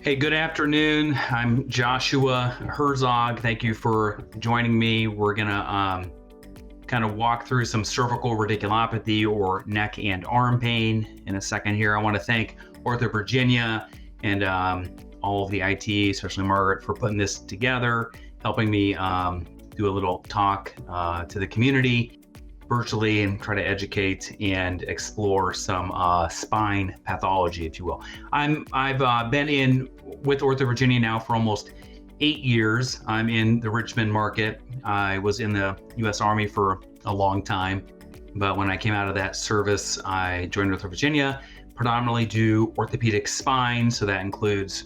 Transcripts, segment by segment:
Hey, good afternoon. I'm Joshua Herzog. Thank you for joining me. We're gonna kind of walk through some cervical radiculopathy or neck and arm pain in a second here. I want to thank OrthoVirginia and all of the IT, especially Margaret, for putting this together, helping me do a little talk to the community virtually and try to educate and explore some spine pathology, if you will. I've been with OrthoVirginia now for almost 8 years. I'm in the Richmond market. I was in the U.S. Army for a long time, but when I came out of that service, I joined OrthoVirginia, predominantly do orthopedic spine, so that includes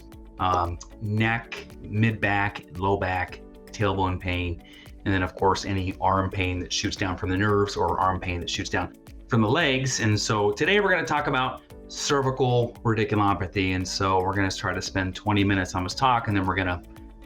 neck, mid-back, low back, tailbone pain, and then of course any arm pain that shoots down from the nerves or arm pain that shoots down from the legs. And so today we're going to talk about cervical radiculopathy. And so we're going to try to spend 20 minutes on this talk, and then we're going to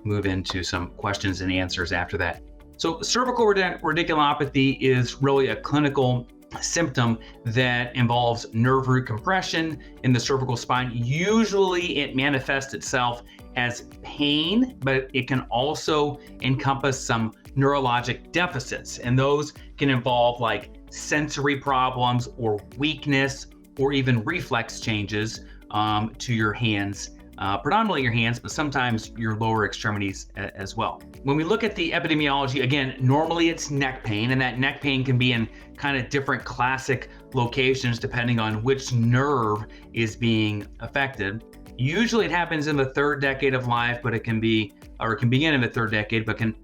move into some questions and answers after that. So cervical radiculopathy is really a clinical symptom that involves nerve root compression in the cervical spine. Usually it manifests itself as pain, but it can also encompass some neurologic deficits, and those can involve like sensory problems or weakness or even reflex changes to your hands, predominantly your hands, but sometimes your lower extremities as well. When we look at the epidemiology, again, normally it's neck pain, and that neck pain can be in kind of different classic locations depending on which nerve is being affected. Usually it happens in the third decade of life, but it can begin in the third decade, but can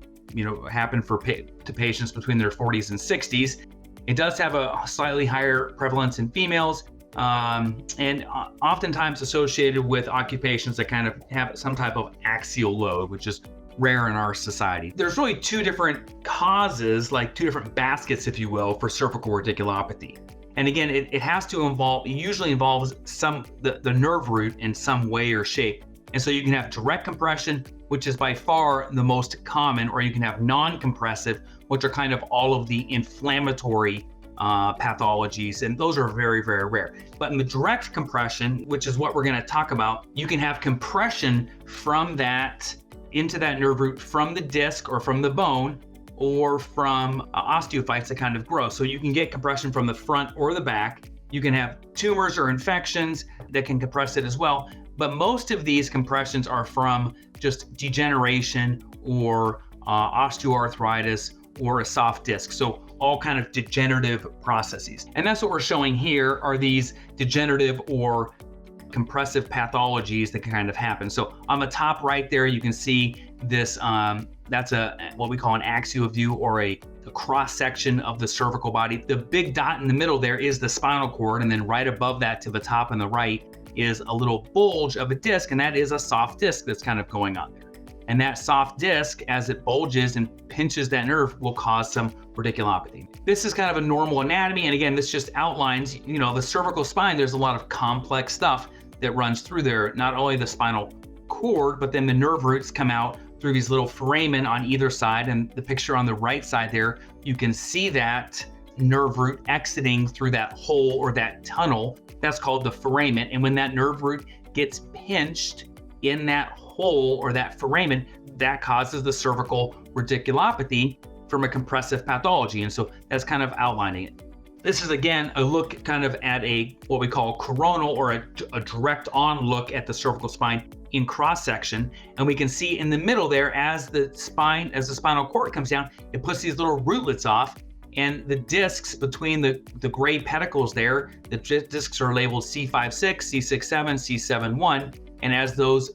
happen to patients between their 40s and 60s. It does have a slightly higher prevalence in females, and oftentimes associated with occupations that kind of have some type of axial load, which is rare in our society. There's really two different causes, like two different baskets, if you will, for cervical radiculopathy. And again, it usually involves the nerve root in some way or shape. And so you can have direct compression, which is by far the most common, or you can have non-compressive, which are kind of all of the inflammatory pathologies, and those are very, very rare. But in the direct compression, which is what we're going to talk about, you can have compression from that into that nerve root from the disc or from the bone or from osteophytes that kind of grow. So you can get compression from the front or the back. You can have tumors or infections that can compress it as well. But most of these compressions are from just degeneration or osteoarthritis or a soft disc. So all kind of degenerative processes. And that's what we're showing here are these degenerative or compressive pathologies that can kind of happen. So on the top right there, you can see this, that's what we call an axial view, or a cross section of the cervical body. The big dot in the middle there is the spinal cord, and then right above that to the top and the right is a little bulge of a disc, and that is a soft disc that's kind of going on there. And that soft disc, as it bulges and pinches that nerve, will cause some radiculopathy. This is kind of a normal anatomy, and again, this just outlines, the cervical spine. There's a lot of complex stuff that runs through there, not only the spinal cord, but then the nerve roots come out through these little foramen on either side. And the picture on the right side there, you can see that nerve root exiting through that hole or that tunnel. That's called the foramen. And when that nerve root gets pinched in that hole or that foramen, that causes the cervical radiculopathy from a compressive pathology. And so that's kind of outlining it. This is again a look kind of at what we call coronal, or a direct on look at the cervical spine in cross section. And we can see in the middle there, as the spinal cord comes down, it puts these little rootlets off, and the discs between the gray pedicles there, the discs are labeled C5-6, C6-7, C7-1. And as those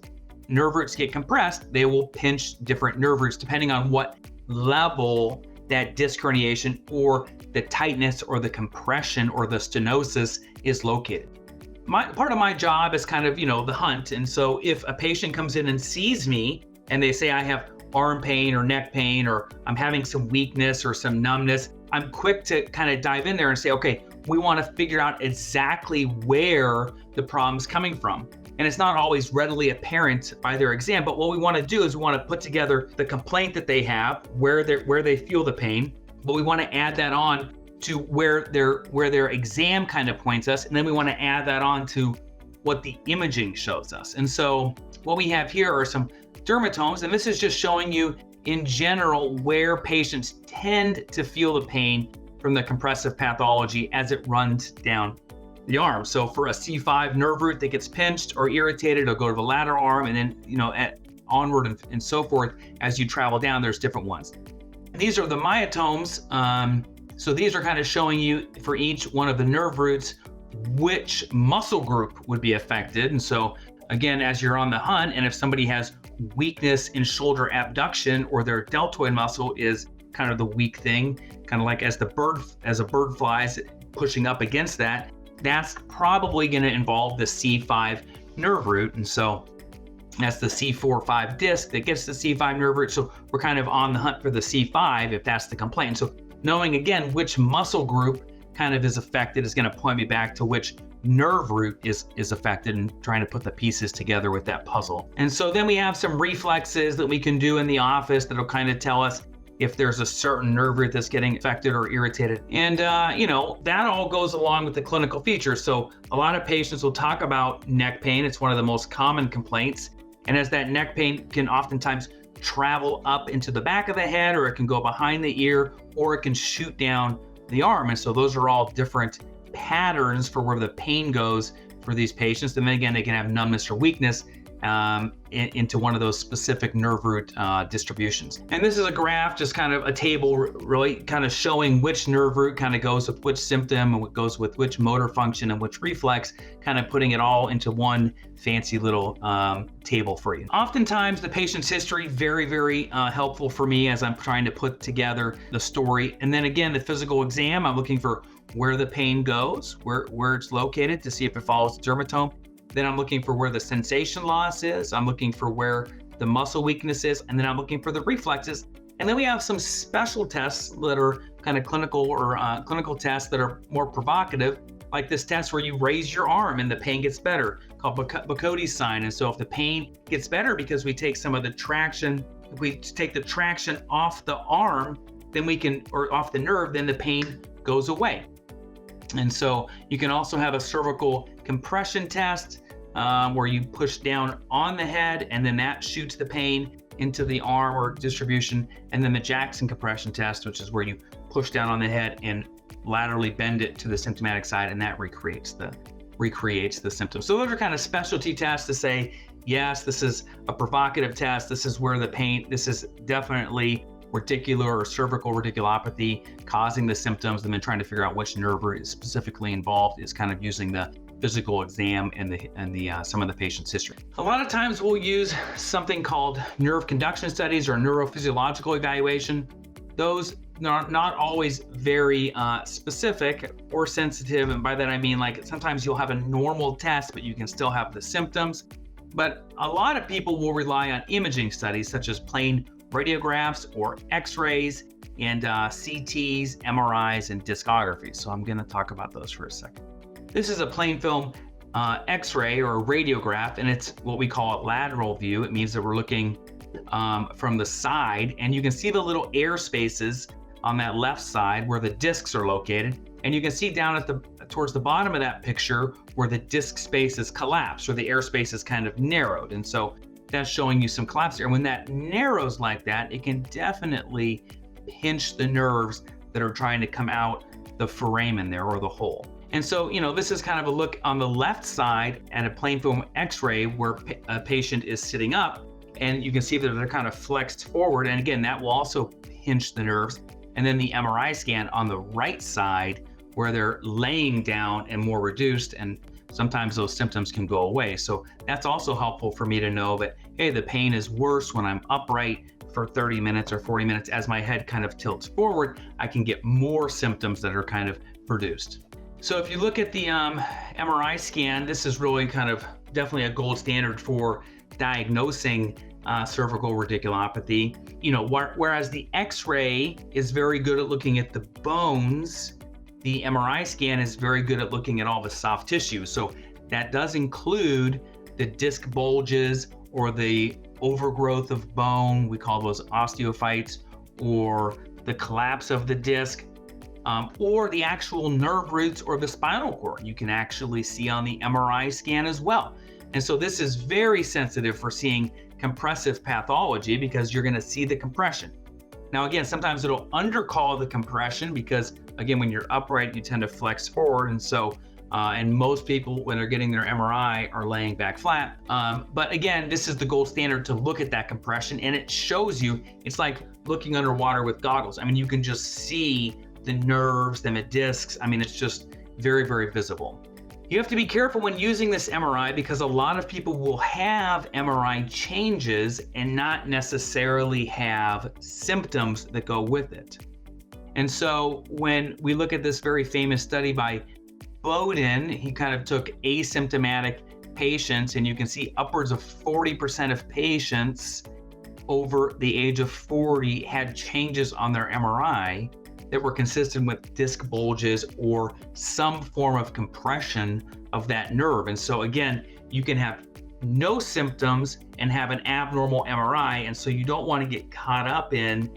nerve roots get compressed, they will pinch different nerve roots depending on what level that disc herniation or the tightness or the compression or the stenosis is located. Part of my job is kind of, the hunt. And so if a patient comes in and sees me and they say I have arm pain or neck pain, or I'm having some weakness or some numbness, I'm quick to kind of dive in there and say, okay, we want to figure out exactly where the problem's coming from. And it's not always readily apparent by their exam, but what we want to do is we want to put together the complaint that they have, where they feel the pain, but we want to add that on to where their exam kind of points us, and then we want to add that on to what the imaging shows us. And so what we have here are some dermatomes, and this is just showing you in general where patients tend to feel the pain from the compressive pathology as it runs down the arm. So for a C5 nerve root that gets pinched or irritated, it'll go to the lateral arm, and then onward and so forth. As you travel down, there's different ones. And these are the myotomes. So these are kind of showing you for each one of the nerve roots which muscle group would be affected. And so again, as you're on the hunt, and if somebody has weakness in shoulder abduction, or their deltoid muscle is kind of the weak thing, kind of like as a bird flies pushing up against that, that's probably going to involve the C5 nerve root. And so that's the C4-5 disc that gets the C5 nerve root. So we're kind of on the hunt for the C5 if that's the complaint. So knowing again which muscle group kind of is affected is going to point me back to which nerve root is affected, and trying to put the pieces together with that puzzle. And so then we have some reflexes that we can do in the office that'll kind of tell us if there's a certain nerve root that's getting affected or irritated. And that all goes along with the clinical features. So a lot of patients will talk about neck pain. It's one of the most common complaints. And as that neck pain can oftentimes travel up into the back of the head, or it can go behind the ear, or it can shoot down the arm. And so those are all different patterns for where the pain goes for these patients. And then again, they can have numbness or weakness into one of those specific nerve root distributions. And this is a graph, just kind of a table, really kind of showing which nerve root kind of goes with which symptom, and what goes with which motor function and which reflex, kind of putting it all into one fancy little table for you. Oftentimes the patient's history, very, very helpful for me as I'm trying to put together the story. And then again, the physical exam, I'm looking for where the pain goes, where it's located, to see if it follows the dermatome. Then I'm looking for where the sensation loss is. I'm looking for where the muscle weakness is, and then I'm looking for the reflexes. And then we have some special tests that are kind of clinical, or clinical tests that are more provocative, like this test where you raise your arm and the pain gets better, called Bocote's sign. And so if the pain gets better because we take some of the traction, if we take the traction off the arm, then or off the nerve, then the pain goes away. And so you can also have a cervical compression test where you push down on the head, and then that shoots the pain into the arm or distribution. And then the Jackson compression test, which is where you push down on the head and laterally bend it to the symptomatic side, and that recreates the symptoms. So those are kind of specialty tests to say, yes, this is a provocative test. This is where the pain, this is definitely radicular or cervical radiculopathy causing the symptoms, and then trying to figure out which nerve root is specifically involved is kind of using the physical exam and the some of the patient's history. A lot of times we'll use something called nerve conduction studies or neurophysiological evaluation. Those are not always very specific or sensitive, and by that I mean, like, sometimes you'll have a normal test but you can still have the symptoms. But a lot of people will rely on imaging studies such as plain radiographs or x-rays and CTs, MRIs, and discography. So I'm going to talk about those for a second. This is a plain film x-ray or a radiograph, and it's what we call a lateral view. It means that we're looking from the side, and you can see the little air spaces on that left side where the discs are located. And you can see down at towards the bottom of that picture where the disc space is collapsed, or the air space is kind of narrowed. And so that's showing you some collapse there. And when that narrows like that, it can definitely pinch the nerves that are trying to come out the foramen there, or the hole. And so, this is kind of a look on the left side at a plain film x-ray where a patient is sitting up, and you can see that they're kind of flexed forward. And again, that will also pinch the nerves. And then the MRI scan on the right side where they're laying down and more reduced, and sometimes those symptoms can go away. So that's also helpful for me to know that, hey, the pain is worse when I'm upright for 30 minutes or 40 minutes. As my head kind of tilts forward, I can get more symptoms that are kind of produced. So if you look at the MRI scan, this is really kind of definitely a gold standard for diagnosing cervical radiculopathy. Whereas the x-ray is very good at looking at the bones, the MRI scan is very good at looking at all the soft tissue. So that does include the disc bulges or the overgrowth of bone. We call those osteophytes, or the collapse of the disc. or the actual nerve roots or the spinal cord. You can actually see on the MRI scan as well. And so this is very sensitive for seeing compressive pathology because you're going to see the compression. Now, again, sometimes it'll undercall the compression because, again, when you're upright, you tend to flex forward. And so, and most people, when they're getting their MRI, are laying back flat. But again, this is the gold standard to look at that compression, and it shows you, it's like looking underwater with goggles. I mean, you can just see the nerves, the discs. I mean, it's just very, very visible. You have to be careful when using this MRI because a lot of people will have MRI changes and not necessarily have symptoms that go with it. And so when we look at this very famous study by Bowden, he kind of took asymptomatic patients, and you can see upwards of 40% of patients over the age of 40 had changes on their MRI that were consistent with disc bulges or some form of compression of that nerve. And so again, you can have no symptoms and have an abnormal MRI. And so you don't want to get caught up in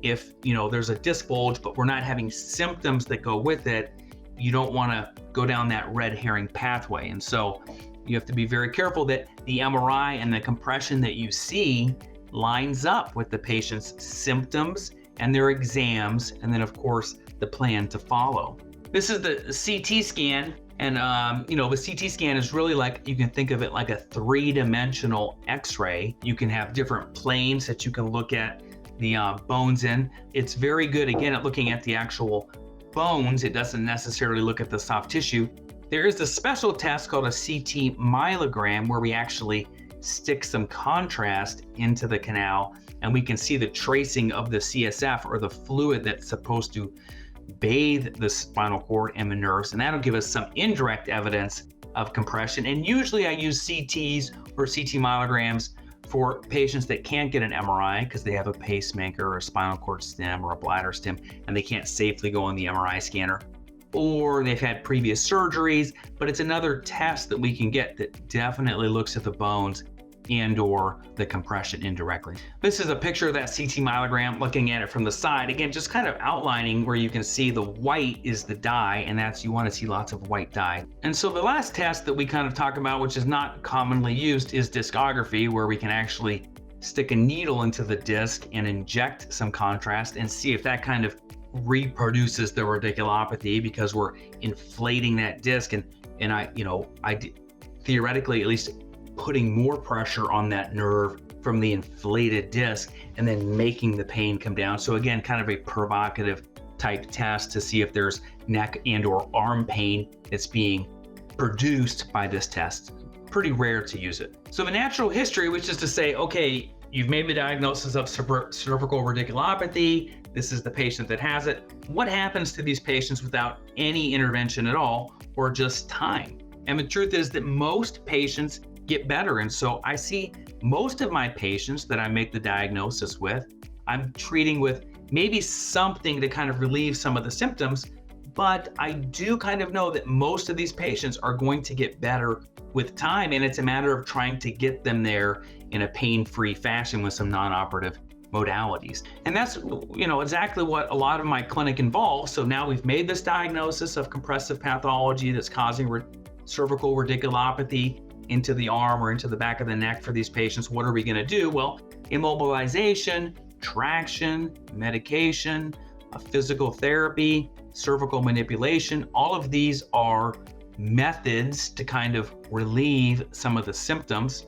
if, there's a disc bulge, but we're not having symptoms that go with it. You don't want to go down that red herring pathway. And so you have to be very careful that the MRI and the compression that you see lines up with the patient's symptoms and their exams, and then of course the plan to follow. This is the CT scan, and the CT scan is really like, you can think of it like a three-dimensional X-ray. You can have different planes that you can look at the bones in. It's very good, again, at looking at the actual bones. It doesn't necessarily look at the soft tissue. There is a special test called a CT myelogram where we actually stick some contrast into the canal, and we can see the tracing of the CSF, or the fluid that's supposed to bathe the spinal cord and the nerves, and that'll give us some indirect evidence of compression. And usually I use CTs or CT myelograms for patients that can't get an MRI because they have a pacemaker or a spinal cord stem or a bladder stem, and they can't safely go on the MRI scanner, or they've had previous surgeries. But it's another test that we can get that definitely looks at the bones and or the compression indirectly. This is a picture of that CT myelogram, looking at it from the side. Again, just kind of outlining where you can see the white is the dye, and that's, you want to see lots of white dye. And so the last test that we kind of talk about, which is not commonly used, is discography, where we can actually stick a needle into the disc and inject some contrast and see if that kind of reproduces the radiculopathy, because we're inflating that disc, and I theoretically, at least, putting more pressure on that nerve from the inflated disc and then making the pain come down. So again, kind of a provocative type test to see if there's neck and or arm pain that's being produced by this test. Pretty rare to use it. So the natural history, which is to say, okay, you've made the diagnosis of cervical radiculopathy. This is the patient that has it. What happens to these patients without any intervention at all, or just time? And the truth is that most patients get better. And so I see most of my patients that I make the diagnosis with, I'm treating with maybe something to kind of relieve some of the symptoms, but I do kind of know that most of these patients are going to get better with time, and it's a matter of trying to get them there in a pain-free fashion with some non-operative modalities. And that's, exactly what a lot of my clinic involves. So now we've made this diagnosis of compressive pathology that's causing cervical radiculopathy into the arm or into the back of the neck for these patients. What are we going to do? Well, immobilization, traction, medication, physical therapy, cervical manipulation, all of these are methods to kind of relieve some of the symptoms.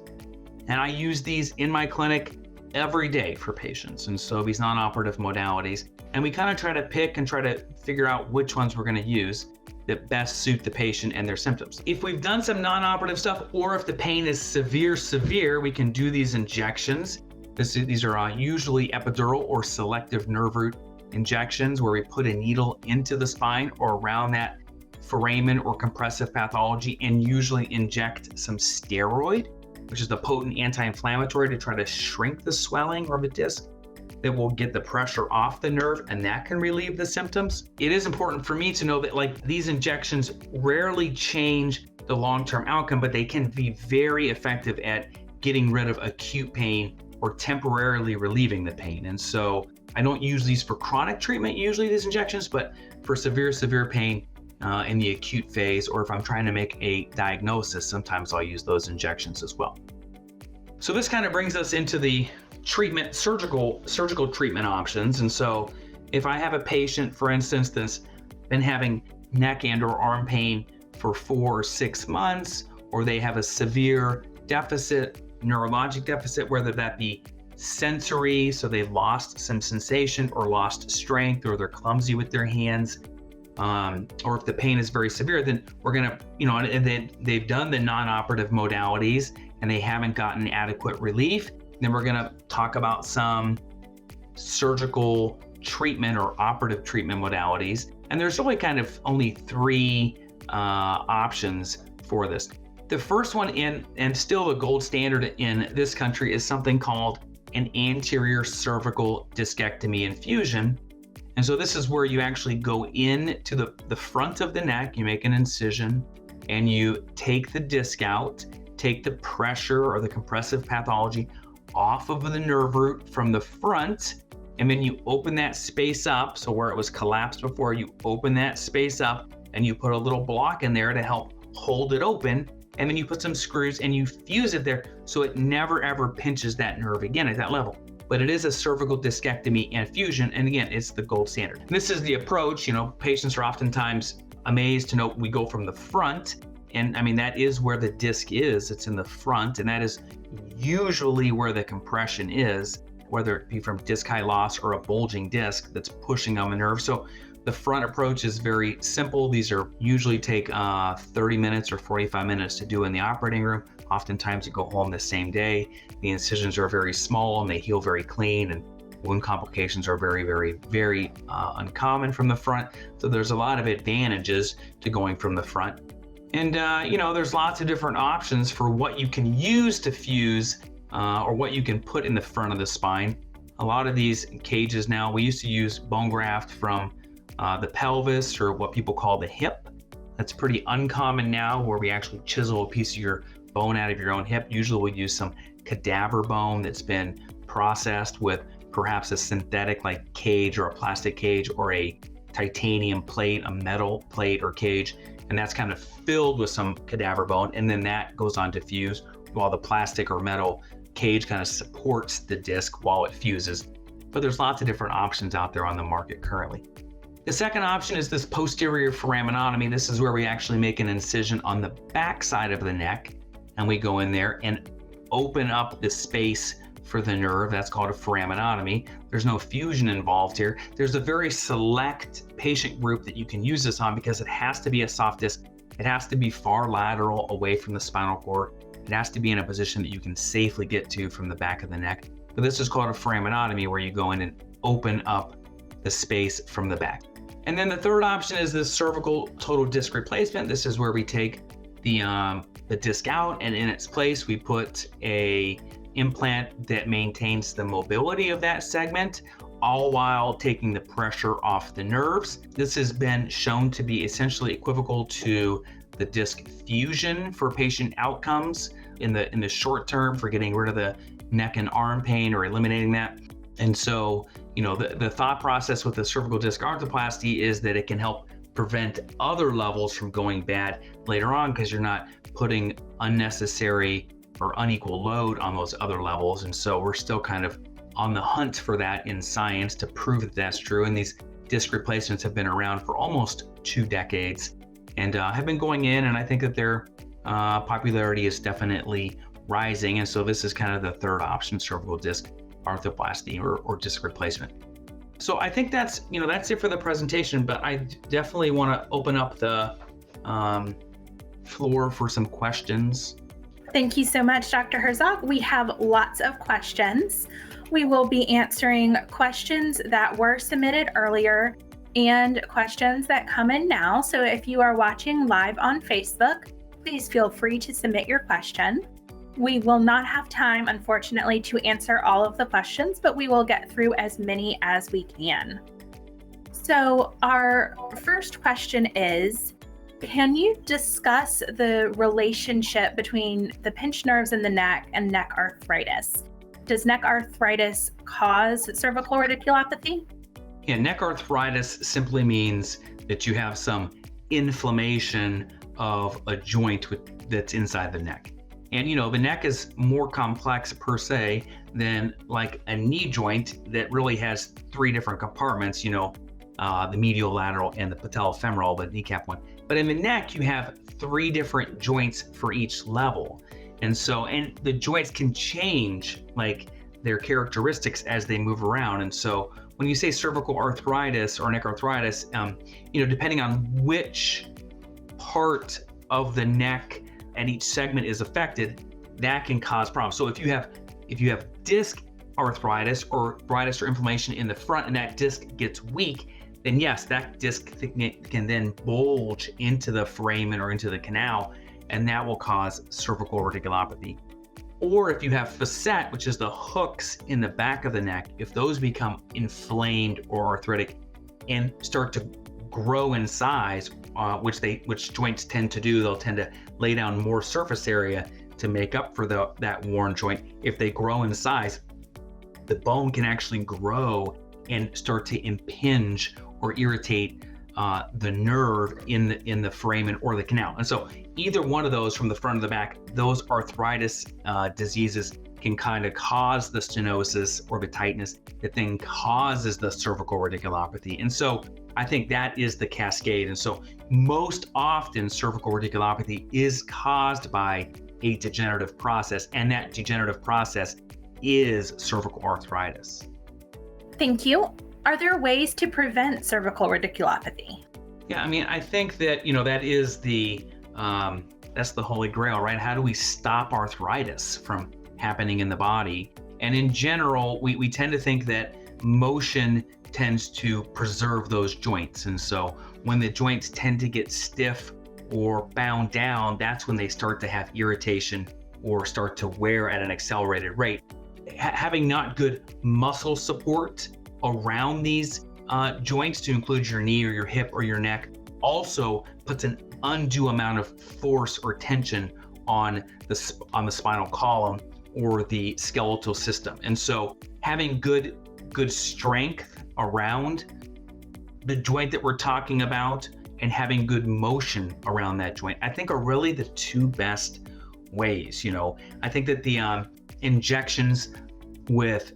And I use these in my clinic every day for patients. And so these non-operative modalities, and we kind of try to pick and try to figure out which ones we're going to use that best suit the patient and their symptoms. If we've done some non-operative stuff, or if the pain is severe, we can do these injections. These are usually epidural or selective nerve root injections, where we put a needle into the spine or around that foramen or compressive pathology, and usually inject some steroid, which is the potent anti-inflammatory, to try to shrink the swelling or the disc that will get the pressure off the nerve, and that can relieve the symptoms. It is important for me to know that these injections rarely change the long-term outcome, but they can be very effective at getting rid of acute pain or temporarily relieving the pain. And so I don't use these for chronic treatment, usually these injections, but for severe pain in the acute phase, or if I'm trying to make a diagnosis, sometimes I'll use those injections as well. So this kind of brings us into the treatment, surgical treatment options. And so if I have a patient, for instance, that's been having neck and or arm pain for 4 or 6 months, or they have a severe deficit, neurologic deficit, whether that be sensory, so they've lost some sensation or lost strength, or they're clumsy with their hands, or if the pain is very severe, then we're gonna, and then they've done the non-operative modalities and they haven't gotten adequate relief, then we're gonna talk about some surgical treatment or operative treatment modalities. And there's really kind of only 3 options for this. The first one, and still the gold standard in this country, is something called an anterior cervical discectomy infusion. And so this is where you actually go in to the front of the neck, you make an incision, and you take the disc out, take the pressure or the compressive pathology off of the nerve root from the front, and then you open that space up. So where it was collapsed before, you open that space up and you put a little block in there to help hold it open. And then you put some screws and you fuse it there so it never ever pinches that nerve again at that level. But it is a cervical discectomy infusion, and again, it's the gold standard. And this is the approach. Patients are oftentimes amazed to know we go from the front, and I mean, that is where the disc is. It's in the front, and that is usually where the compression is, whether it be from disc height loss or a bulging disc that's pushing on the nerve. So the front approach is very simple. These are usually take 30 minutes or 45 minutes to do in the operating room. Oftentimes you go home the same day. The incisions are very small and they heal very clean, and wound complications are very uncommon from the front. So there's a lot of advantages to going from the front. And there's lots of different options for what you can use to fuse or what you can put in the front of the spine. A lot of these cages now, we used to use bone graft from the pelvis, or what people call the hip. That's pretty uncommon now, where we actually chisel a piece of your bone out of your own hip. Usually we use some cadaver bone that's been processed with perhaps a synthetic like cage or a plastic cage or a titanium plate, a metal plate or cage, and that's kind of filled with some cadaver bone, and then that goes on to fuse while the plastic or metal cage kind of supports the disc while it fuses. But there's lots of different options out there on the market currently. The second option is this posterior foraminotomy. This is where we actually make an incision on the back side of the neck, and we go in there and open up the space for the nerve. That's called a foraminotomy. There's no fusion involved here. There's a very select patient group that you can use this on, because it has to be a soft disc. It has to be far lateral away from the spinal cord. It has to be in a position that you can safely get to from the back of the neck. But this is called a foraminotomy, where you go in and open up the space from the back. And then the third option is the cervical total disc replacement. This is where we take the disc out, and in its place we put a implant that maintains the mobility of that segment, all while taking the pressure off the nerves. This has been shown to be essentially equivocal to the disc fusion for patient outcomes in the short term, for getting rid of the neck and arm pain or eliminating that. And so, the thought process with the cervical disc arthroplasty is that it can help prevent other levels from going bad later on, because you're not putting unnecessary or unequal load on those other levels. And so we're still kind of on the hunt for that in science to prove that that's true. And these disc replacements have been around for almost 2 decades and have been going in, and I think that their popularity is definitely rising. And so this is kind of the third option, cervical disc arthroplasty or disc replacement. So I think that's it for the presentation, but I definitely want to open up the floor for some questions. Thank you so much, Dr. Herzog. We have lots of questions. We will be answering questions that were submitted earlier and questions that come in now. So if you are watching live on Facebook, please feel free to submit your question. We will not have time, unfortunately, to answer all of the questions, but we will get through as many as we can. So our first question is, can you discuss the relationship between the pinched nerves in the neck and neck arthritis? Does neck arthritis cause cervical radiculopathy? Yeah, neck arthritis simply means that you have some inflammation of a joint that's inside the neck. And the neck is more complex per se than like a knee joint that really has three different compartments, the medial, lateral, and the patellofemoral, the kneecap one. But in the neck, you have three different joints for each level. And the joints can change like their characteristics as they move around. And so when you say cervical arthritis or neck arthritis, depending on which part of the neck and each segment is affected, that can cause problems. So if you have disc arthritis or arthritis or inflammation in the front and that disc gets weak, then yes, that disc can then bulge into the foramen or into the canal, and that will cause cervical radiculopathy. Or if you have facet, which is the hooks in the back of the neck, if those become inflamed or arthritic and start to grow in size, which joints tend to do, they'll tend to lay down more surface area to make up for that worn joint. If they grow in size, the bone can actually grow and start to impinge or irritate the nerve in the foramen or the canal. And so either one of those, from the front or the back, those arthritis diseases can kind of cause the stenosis or the tightness that then causes the cervical radiculopathy. And so I think that is the cascade. And so most often cervical radiculopathy is caused by a degenerative process, and that degenerative process is cervical arthritis. Thank you. Are there ways to prevent cervical radiculopathy? Yeah, I think that, that is that's the holy grail, right? How do we stop arthritis from happening in the body? And in general, we tend to think that motion tends to preserve those joints. And so when the joints tend to get stiff or bound down, that's when they start to have irritation or start to wear at an accelerated rate. Having not good muscle support around these joints, to include your knee or your hip or your neck, also puts an undue amount of force or tension on the spinal column or the skeletal system. And so having good strength around the joint that we're talking about and having good motion around that joint, I think, are really the two best ways. I think that the injections with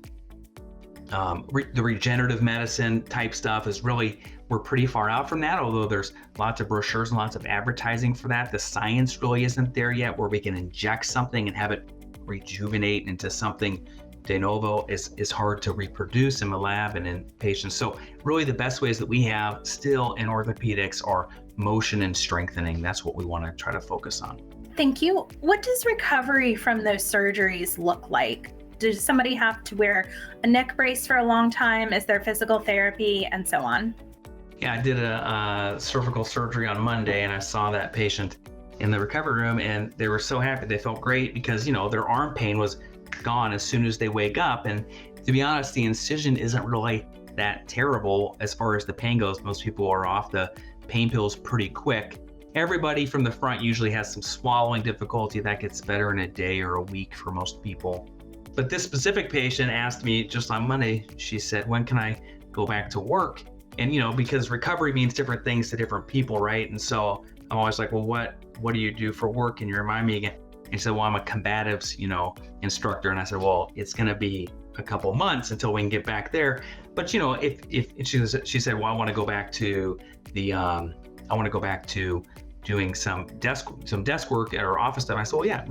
the regenerative medicine type stuff is really, we're pretty far out from that, although there's lots of brochures and lots of advertising for that. The science really isn't there yet where we can inject something and have it rejuvenate into something de novo. Is hard to reproduce in the lab and in patients. So really the best ways that we have still in orthopedics are motion and strengthening. That's what we want to try to focus on. Thank you. What does recovery from those surgeries look like? Does somebody have to wear a neck brace for a long time? Is there physical therapy and so on? Yeah, I did a cervical surgery on Monday, and I saw that patient in the recovery room, and they were so happy. They felt great because, their arm pain was gone as soon as they wake up. And to be honest, the incision isn't really that terrible as far as the pain goes. Most people are off the pain pills pretty quick. Everybody from the front usually has some swallowing difficulty. That gets better in a day or a week for most people. But this specific patient asked me just on Monday, she said, when can I go back to work? And, because recovery means different things to different people, right? And so I'm always like, well, what do you do for work? And you remind me again. And she said, well, I'm a combatives, instructor. And I said, well, it's going to be a couple months until we can get back there. But, if she said, well, I want to go back to doing some desk work at our office stuff. I said, well, yeah,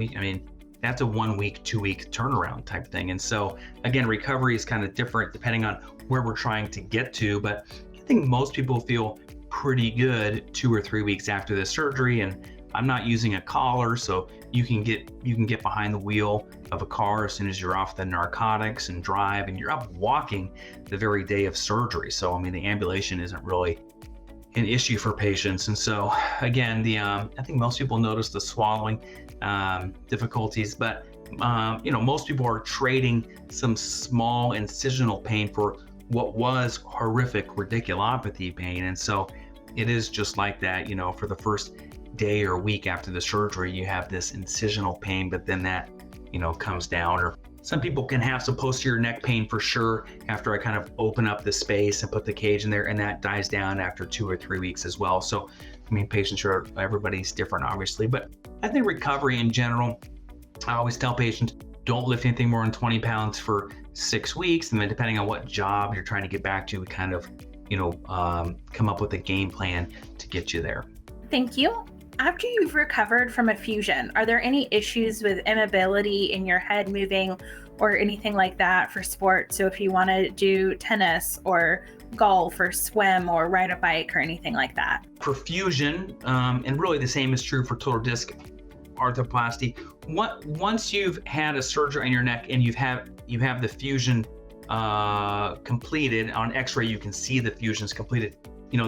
that's a 1 week, 2 week turnaround type thing. And so again, recovery is kind of different depending on where we're trying to get to. But I think most people feel pretty good 2 or 3 weeks after the surgery. And I'm not using a collar, so you can get behind the wheel of a car as soon as you're off the narcotics and drive, and you're up walking the very day of surgery. So the ambulation isn't really an issue for patients. And so again, I think most people notice the swallowing difficulties, but most people are trading some small incisional pain for what was horrific radiculopathy pain. And so it is just like that, for the first day or week after the surgery, you have this incisional pain, but then that, comes down. Or Some people can have some posterior neck pain for sure after I kind of open up the space and put the cage in there, and that dies down after 2 or 3 weeks as well. So, I mean, everybody's different, obviously, but I think recovery in general, I always tell patients, don't lift anything more than 20 pounds for 6 weeks. And then depending on what job you're trying to get back to, we kind of, come up with a game plan to get you there. Thank you. After you've recovered from a fusion, are there any issues with immobility in your head moving or anything like that for sports? So if you want to do tennis or golf or swim or ride a bike or anything like that? For fusion, and really the same is true for total disc arthroplasty. Once you've had a surgery on your neck and you have the fusion completed, on X-ray you can see the fusion's completed.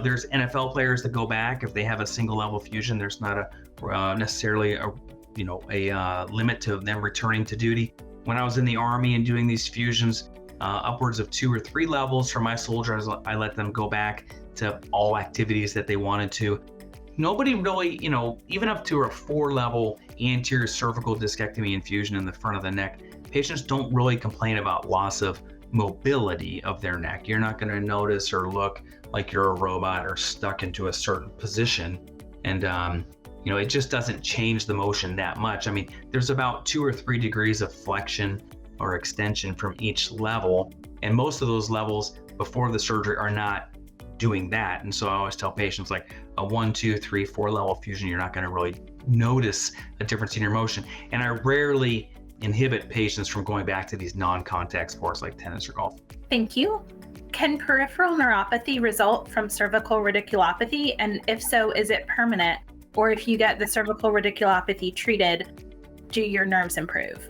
There's NFL players that go back if they have a single level fusion. There's not necessarily a limit to them returning to duty. When I was in the Army and doing these fusions, upwards of 2 or 3 levels for my soldiers, I let them go back to all activities that they wanted to. Nobody really, even up to a 4-level anterior cervical discectomy and fusion in the front of the neck, patients don't really complain about loss of mobility of their neck. You're not going to notice or look like you're a robot or stuck into a certain position. And, it just doesn't change the motion that much. I mean, there's about 2 or 3 degrees of flexion or extension from each level. And most of those levels before the surgery are not doing that. And so I always tell patients, like a 1, 2, 3, 4 level fusion, you're not going to really notice a difference in your motion. And I rarely inhibit patients from going back to these non-contact sports like tennis or golf. Thank you. Can peripheral neuropathy result from cervical radiculopathy? And if so, is it permanent? Or if you get the cervical radiculopathy treated, do your nerves improve?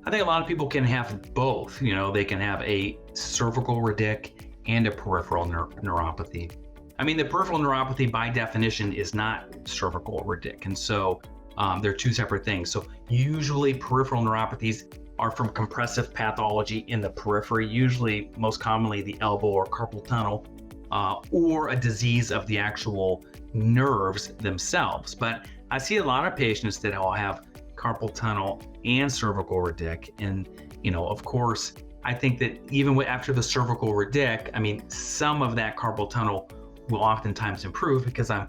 I think a lot of people can have both. They can have a cervical radic and a peripheral neuropathy. I mean, the peripheral neuropathy by definition is not cervical radic. And so they're 2 separate things. So usually peripheral neuropathies are from compressive pathology in the periphery, usually most commonly the elbow or carpal tunnel, or a disease of the actual nerves themselves. But I see a lot of patients that all have carpal tunnel and cervical radic. And, of course, I think that even after the cervical radic, I mean, some of that carpal tunnel will oftentimes improve because I'm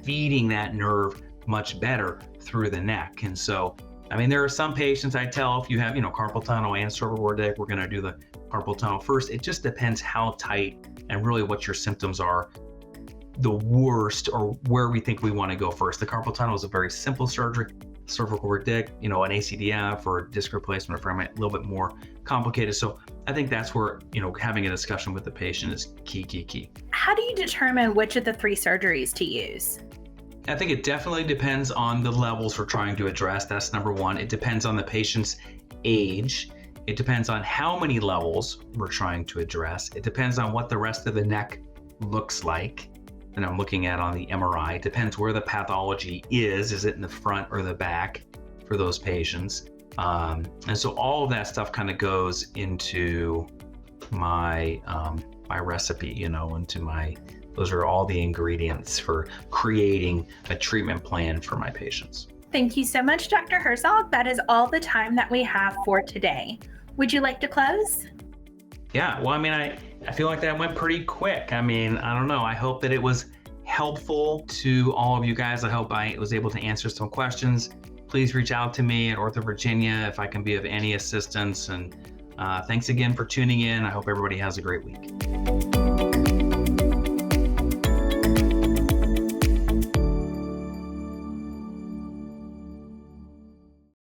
feeding that nerve much better through the neck. And so, I mean, there are some patients I tell, if you have, carpal tunnel and cervical radic, we're going to do the carpal tunnel first. It just depends how tight and really what your symptoms are the worst or where we think we want to go first. The carpal tunnel is a very simple surgery. Cervical radic, an ACDF or disc replacement or a little bit more complicated. So I think that's where, having a discussion with the patient is key. How do you determine which of the 3 surgeries to use? I think it definitely depends on the levels we're trying to address. That's number 1. It depends on the patient's age. It depends on how many levels we're trying to address. It depends on what the rest of the neck looks like. And I'm looking at on the MRI. It depends where the pathology is. Is it in the front or the back for those patients? And so all of that stuff kind of goes into my my recipe, those are all the ingredients for creating a treatment plan for my patients. Thank you so much, Dr. Herzog. That is all the time that we have for today. Would you like to close? Yeah, well, I mean, I feel like that went pretty quick. I mean, I don't know. I hope that it was helpful to all of you guys. I hope I was able to answer some questions. Please reach out to me at OrthoVirginia if I can be of any assistance. And thanks again for tuning in. I hope everybody has a great week.